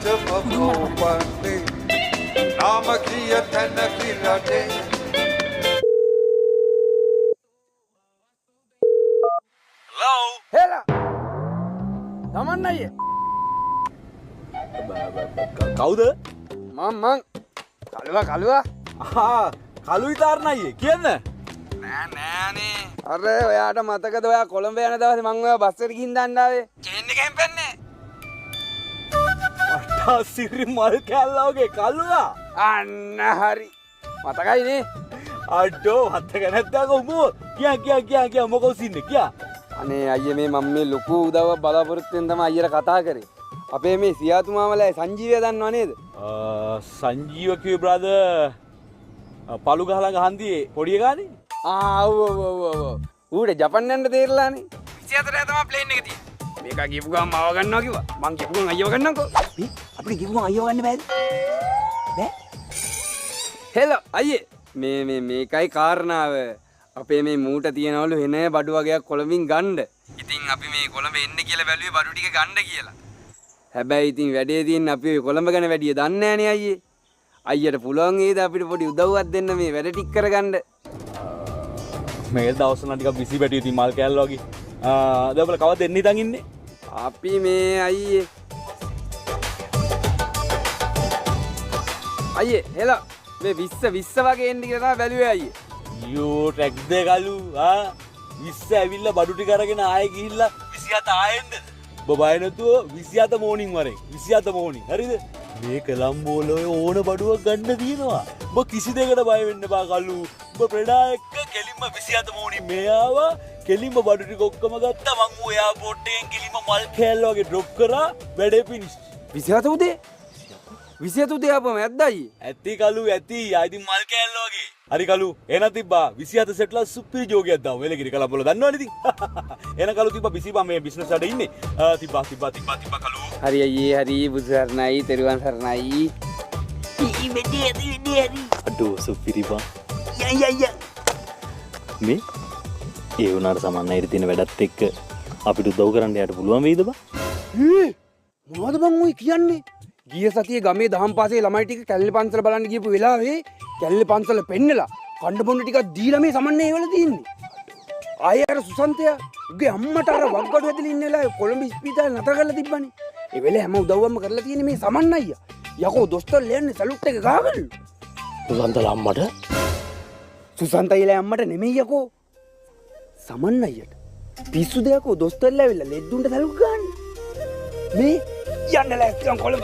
මෝපන්නේ නාම කිය තැන කිරටේ හෙලා තමන් අයියේ කවුද? මං කළුවා කළු විතරන අයියේ කියන්න. නෑනේ අර ඔයාට මතකද ඔයා කොළඹ යන දවසේ මං ඔයා බස් එකට ගිහින් දාන්න ආවේ චේන් එකෙන් පැන්නේ සිරි මල් කැල්ලවගේ කළුවා අන්න හරි මතකයිනේ අඩෝ මතක නැත්නම් උඹෝ කියා මොකෝ සින්නේ කියා අනේ අයියේ මම මේ ලොකු උදව්වක් බලාපොරොත්තු වෙන තමයි අයියලා කතා කරේ අපේ මේ සියාතුමාමලා සංජීවය දන්නව නේද සංජීව කිව්වේ බ්‍රදර් පළු ගහලා ගහන්දියේ පොඩි ගානේ ඔව් ඌට ජපන් යන්න තේරලානේ 24 තමයි ප්ලේන් එක තියෙන්නේ මේක ගිහපු ගමන් මාව ගන්නවා කිව්වා මං ගිහපු ගමන් අයියව ගන්නම්කෝ අපිට ගිහුම අයියව ගන්න බෑද බෑ හෙලෝ අයියේ මේකයි කාරණාව අපේ මේ මූට තියනවලු එන බඩු වගේක් කොළඹින් ගන්න. ඉතින් අපි මේ කොළඹ එන්න කියලා බැලුවේ බඩු ටික ගන්න කියලා. හැබැයි ඉතින් වැඩේ තියෙන්නේ අපි ඔය කොළඹ ගැන වැඩිය දන්නේ නැහනේ අයියේ. අයියට පුළුවන් වේද අපිට පොඩි උදව්වක් දෙන්න මේ වැඩ ටික කරගන්න. මේ දවස්වල ටිකක් බිසි පැටිය ඉතින් මල් කෑල්ල වගේ. දැන් කවද එන්න ඉඳන් ඉන්නේ? අපි මේ අයියේ හෙලෝ මේ 20 වගේ එන්න කියලා තමයි බැලුවේ අයියේ. යෝ ටැක්ස් දෙ කලු 20 ඇවිල්ලා බඩු ටික අරගෙන ආයෙ ගිහිල්ලා 27 ආයෙන්ද බබාය නැතුව 27 මෝනින් වරේ 27 මෝනින් හරිද මේක ලම්බෝලේ ඕන බඩුවක් ගන්න තියෙනවා ඔබ කිසි දෙයකට බය වෙන්න බා කලු ඔබ ප්‍රෙඩා එක්ක කෙලින්ම 27 මෝනින් මේ ආවා කෙලින්ම බඩු ටික ඔක්කොම ගත්තා මං ඌ එයාපෝට් එකෙන් කෙලින්ම මල් කෑල්ල වගේ ඩ්‍රොප් කරා වැඩේ ෆිනිෂ් 27 උදේ 27 උදේ ආපම ඇද්දයි ඇති කලු ඇති ආයිති මල් කෑල්ල වගේ හරි කලු එන තිබ්බා 27 සෙට්ලා සුපිරි ජෝගයක් දාමු වෙලගිරි කලබල දන්නවනේ ඉතින් එන කලු තිබ්බා බිසිබා මේ බිස්නස් වලට ඉන්නේ තිබ්බා කලු හරි අයියේ හරි බුදුසරණයි තෙරුවන් සරණයි ඊ වෙඩි අඩෝ සුපිරි බා ය මේ ඒ උනාට සමන්නයි තියෙන වැඩත් එක්ක අපිට උදව් කරන්න යට පුළුවන් වෙයිද බා මොනවද බං ඔය කියන්නේ ගිය සතියේ ගමේ දහම් පාසලේ ළමයි ටික කැල්ලේ පන්සල බලන්න ගිහපු වෙලාවේ කැල්ලේ පන්සල පෙන්නලා කණ්ඩ බොන්න ටිකක් දීලා මේ සමන්නේ වල තියෙන්නේ. ආයේ අර සුසන්තයා උගේ අම්මට අර වග්ගඩු ඇදලා ඉන්න වෙලාවේ කොළඹ ඉස්පිරිතාලේ නතර කරලා තිබ්බනේ. ඒ වෙලේ හැම උදව්වක්ම කරලා තියෙන්නේ මේ සමන්න අයියා. යකෝ දොස්තර ලෑන්නේ සලුට් එක ගහගන්න. සුසන්තලා අම්මට සුසන්තයිලා අම්මට නෙමෙයි යකෝ. සමන්න අයියට. පිස්සු දෙයක්ෝ දොස්තරලා ඇවිල්ලා ලෙඩ්ඩුන්ට සලුට් ගන්න. මේ යන්න ලෑස්තිනම් කොළඹ